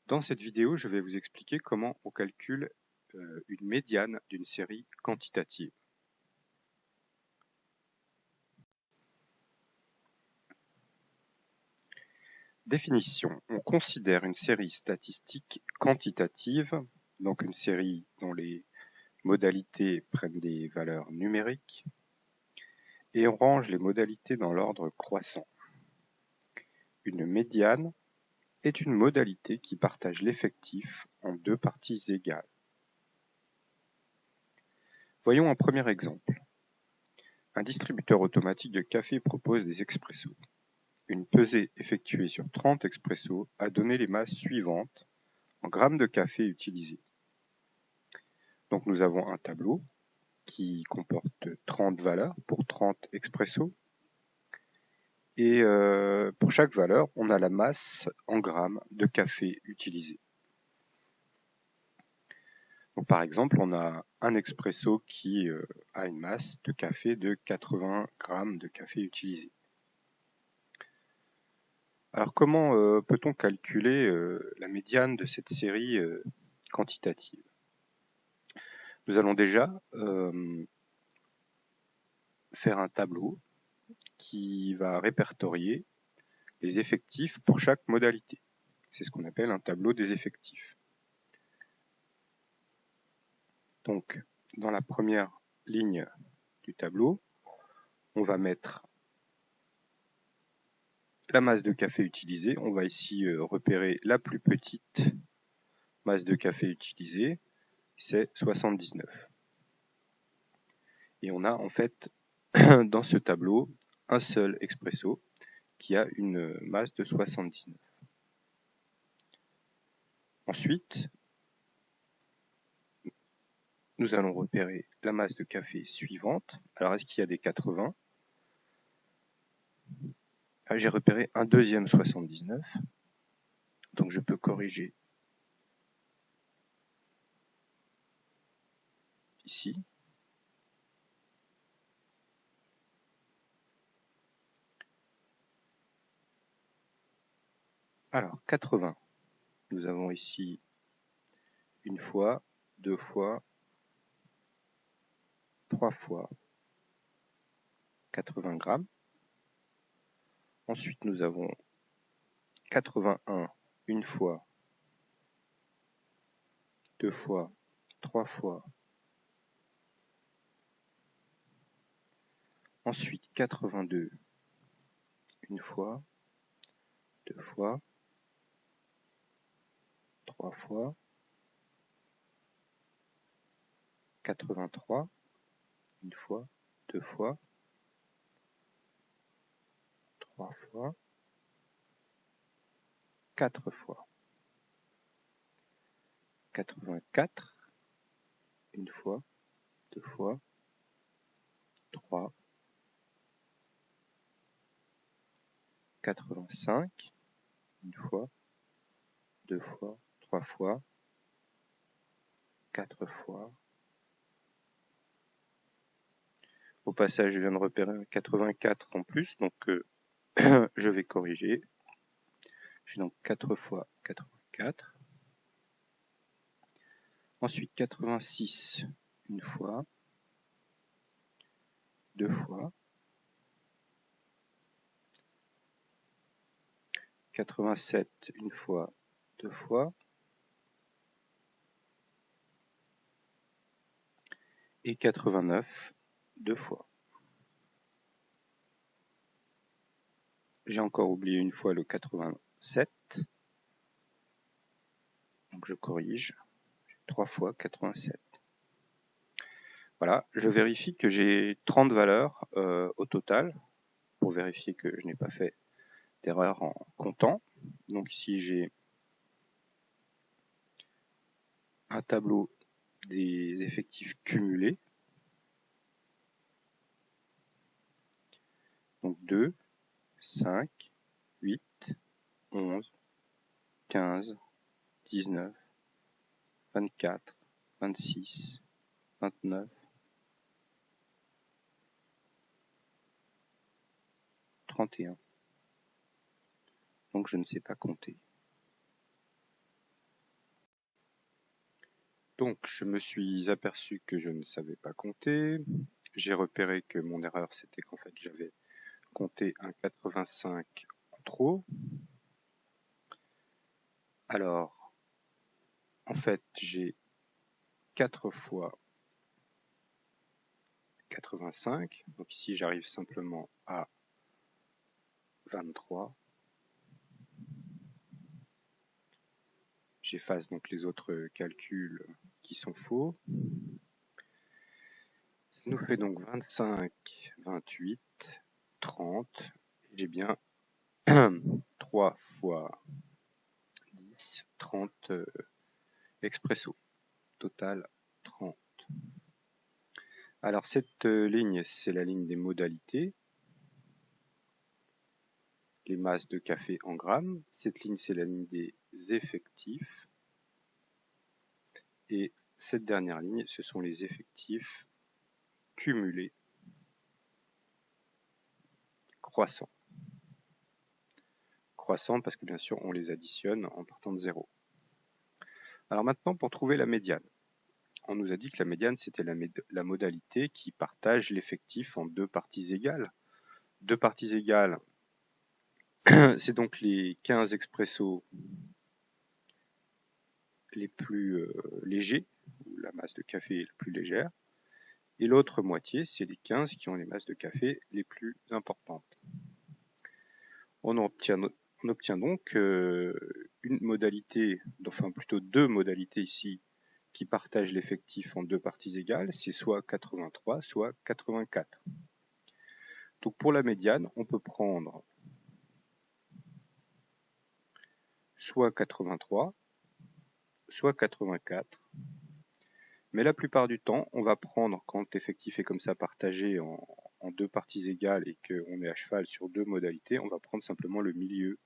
Dans cette vidéo, je vais vous expliquer comment on calcule une médiane d'une série quantitative. Définition. On considère une série statistique quantitative, donc une série dont les modalités prennent des valeurs numériques, et on range les modalités dans l'ordre croissant. Une médiane est une modalité qui partage l'effectif en deux parties égales. Voyons un premier exemple. Un distributeur automatique de café propose des expressos. Une pesée effectuée sur 30 expressos a donné les masses suivantes en grammes de café utilisés. Donc nous avons un tableau qui comporte 30 valeurs pour 30 expressos. Et pour chaque valeur, on a la masse en grammes de café utilisé. Donc par exemple, on a un expresso qui a une masse de café de 80 grammes de café utilisé. Alors comment peut-on calculer la médiane de cette série quantitative? Nous allons déjà faire un tableau qui va répertorier les effectifs pour chaque modalité. C'est ce qu'on appelle un tableau des effectifs. Donc, dans la première ligne du tableau, on va mettre la masse de café utilisée. On va ici repérer la plus petite masse de café utilisée, c'est 79. Et on a en fait dans ce tableau un seul expresso qui a une masse de 79. Ensuite, nous allons repérer la masse de café suivante. Alors, est-ce qu'il y a des 80 ? J'ai repéré un deuxième 79, donc je peux corriger ici. Alors, 80, nous avons ici une fois, deux fois, trois fois 80 grammes. Ensuite, nous avons 81 une fois, deux fois, trois fois. Ensuite, 82 une fois, deux fois, trois fois, 83 une fois, deux fois, trois fois, quatre fois. 84 une fois, deux fois, trois, 85 une fois, deux fois, trois fois, quatre fois. Au passage, je viens de repérer un 84 en plus, donc je vais corriger. J'ai donc 4 fois 84. Ensuite, 86 une fois, deux fois, 87 une fois, deux fois, et 89 deux fois. J'ai encore oublié une fois le 87, donc je corrige, 3 fois 87. Voilà, je vérifie que j'ai 30 valeurs au total, pour vérifier que je n'ai pas fait d'erreur en comptant. Donc ici j'ai un tableau des effectifs cumulés. Donc 2, 5, 8, 11, 15, 19, 24, 26, 29, 31. Donc je ne sais pas compter. Donc je me suis aperçu que je ne savais pas compter. J'ai repéré que mon erreur c'était qu'en fait j'avais compté un 85 en trop. Alors en fait j'ai 4 fois 85, donc ici j'arrive simplement à 23. J'efface donc les autres calculs qui sont faux. Ça nous fait donc 25, 28, 30. J'ai bien 3 fois 10, 30 expresso. Total 30. Alors cette ligne, c'est la ligne des modalités. Les masses de café en grammes. Cette ligne, c'est la ligne des effectifs. Et cette dernière ligne, ce sont les effectifs cumulés croissants. Croissants parce que bien sûr, on les additionne en partant de 0. Alors maintenant, pour trouver la médiane. On nous a dit que la médiane, c'était la modalité qui partage l'effectif en deux parties égales. Deux parties égales, c'est donc les 15 expressos les plus légers, où la masse de café est la plus légère, et l'autre moitié, c'est les 15 qui ont les masses de café les plus importantes. On obtient donc une modalité, enfin plutôt deux modalités ici, qui partagent l'effectif en deux parties égales, c'est soit 83, soit 84. Donc pour la médiane, on peut prendre soit 83, soit 84. Mais la plupart du temps, on va prendre, quand l'effectif est comme ça partagé en deux parties égales et qu'on est à cheval sur deux modalités, on va prendre simplement le milieu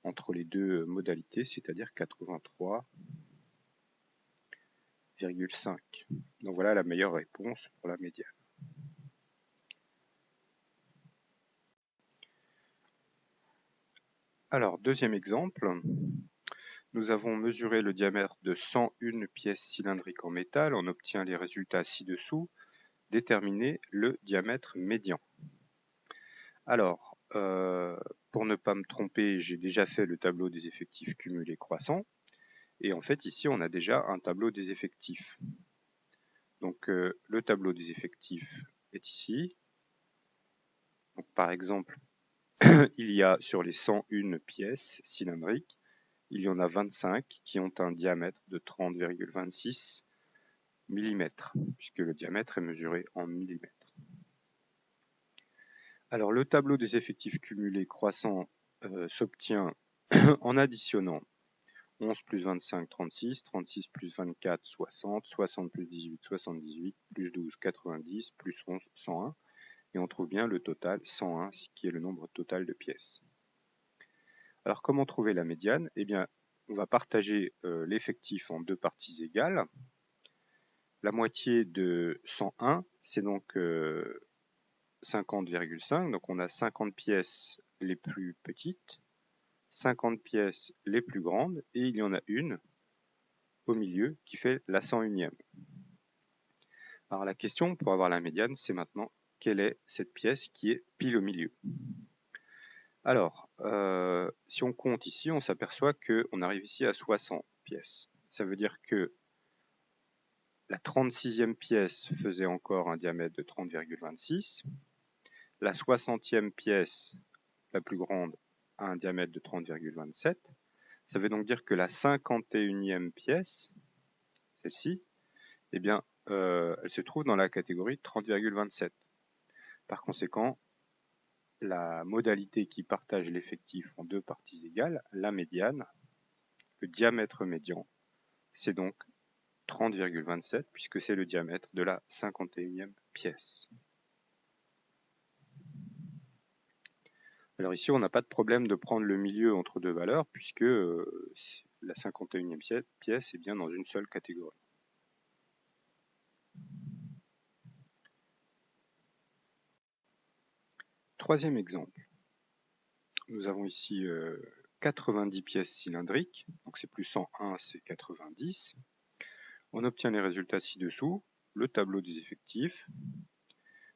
entre les deux modalités, c'est-à-dire 83,5. Donc voilà la meilleure réponse pour la médiane. Alors, deuxième exemple, nous avons mesuré le diamètre de 101 pièces cylindriques en métal, on obtient les résultats ci-dessous, déterminer le diamètre médian. Alors, pour ne pas me tromper, j'ai déjà fait le tableau des effectifs cumulés croissants, et en fait ici on a déjà un tableau des effectifs. Donc le tableau des effectifs est ici. Donc, par exemple, il y a sur les 101 pièces cylindriques, il y en a 25 qui ont un diamètre de 30,26 mm, puisque le diamètre est mesuré en millimètres. Alors le tableau des effectifs cumulés croissants s'obtient en additionnant 11 plus 25, 36, 36 plus 24, 60, 60 plus 18, 78, plus 12, 90, plus 11, 101, et on trouve bien le total 101, qui est le nombre total de pièces. Alors comment trouver la médiane? Eh bien, on va partager l'effectif en deux parties égales. La moitié de 101, c'est donc 50,5, donc on a 50 pièces les plus petites, 50 pièces les plus grandes, et il y en a une au milieu qui fait la 101e. Alors la question pour avoir la médiane, c'est maintenant quelle est cette pièce qui est pile au milieu. Alors, si on compte ici, on s'aperçoit qu'on arrive ici à 60 pièces. Ça veut dire que la 36e pièce faisait encore un diamètre de 30,26. La 60e pièce, la plus grande, a un diamètre de 30,27. Ça veut donc dire que la 51e pièce, celle-ci, eh bien, elle se trouve dans la catégorie 30,27. Par conséquent, la modalité qui partage l'effectif en deux parties égales, la médiane, le diamètre médian, c'est donc 30,27 puisque c'est le diamètre de la 51e pièce. Alors ici, on n'a pas de problème de prendre le milieu entre deux valeurs puisque la 51e pièce est bien dans une seule catégorie. Troisième exemple. Nous avons ici 90 pièces cylindriques, donc c'est plus 101, c'est 90. On obtient les résultats ci-dessous, le tableau des effectifs.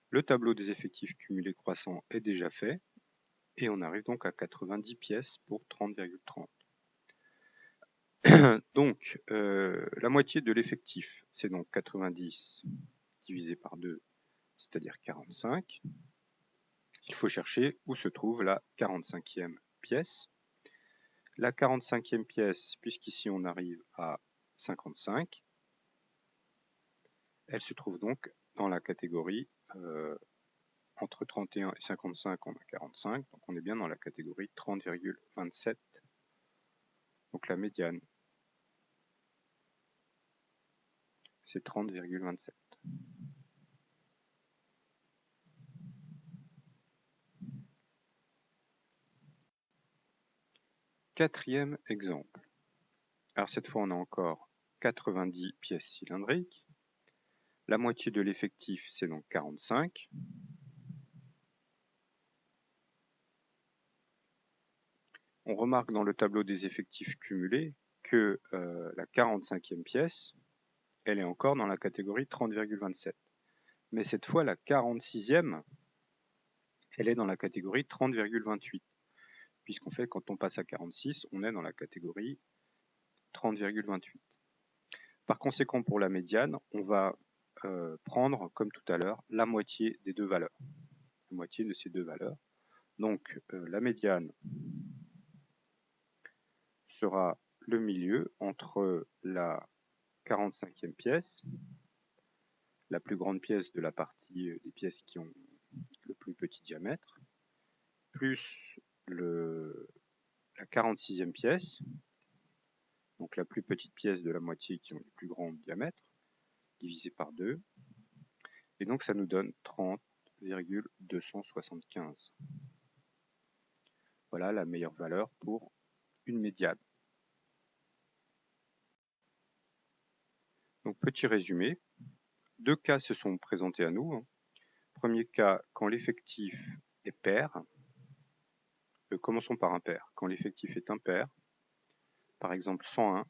Le tableau des effectifs cumulés croissants est déjà fait, et on arrive donc à 90 pièces pour 30,30. Donc, la moitié de l'effectif, c'est donc 90 divisé par 2, c'est-à-dire 45. Il faut chercher où se trouve la 45e pièce. La 45e pièce, puisqu'ici on arrive à 55, elle se trouve donc dans la catégorie entre 31 et 55, on a 45, donc on est bien dans la catégorie 30,27. Donc la médiane, c'est 30,27. Quatrième exemple. Alors cette fois, on a encore 90 pièces cylindriques. La moitié de l'effectif, c'est donc 45. On remarque dans le tableau des effectifs cumulés que la 45e pièce, elle est encore dans la catégorie 30,27. Mais cette fois, la 46e, elle est dans la catégorie 30,28. Puisqu'en fait, quand on passe à 46, on est dans la catégorie 30,28. Par conséquent, pour la médiane, on va prendre, comme tout à l'heure, la moitié des deux valeurs. La moitié de ces deux valeurs. Donc, la médiane sera le milieu entre la 45e pièce, la plus grande pièce de la partie des pièces qui ont le plus petit diamètre, plus la 46e pièce, donc la plus petite pièce de la moitié qui ont le plus grand diamètre, divisé par 2. Et donc ça nous donne 30,275. Voilà la meilleure valeur pour une médiane. Donc petit résumé, deux cas se sont présentés à nous. Premier cas, quand l'effectif est pair. Commençons par un pair. Quand l'effectif est impair, par exemple 101,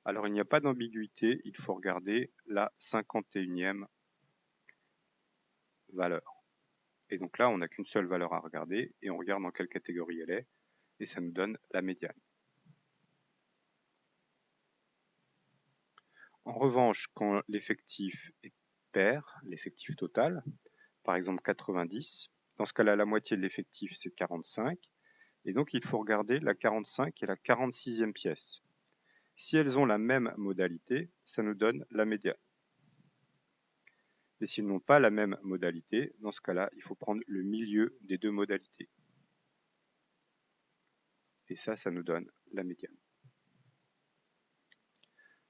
alors il n'y a pas d'ambiguïté, il faut regarder la 51e valeur. Et donc là, on n'a qu'une seule valeur à regarder, et on regarde dans quelle catégorie elle est, et ça nous donne la médiane. En revanche, quand l'effectif est pair, l'effectif total, par exemple 90, dans ce cas-là, la moitié de l'effectif, c'est 45, et donc il faut regarder la 45 et la 46e pièce. Si elles ont la même modalité, ça nous donne la médiane. Et s'ils n'ont pas la même modalité, dans ce cas-là, il faut prendre le milieu des deux modalités. Et ça nous donne la médiane.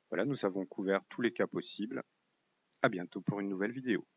Voilà, nous avons couvert tous les cas possibles. À bientôt pour une nouvelle vidéo.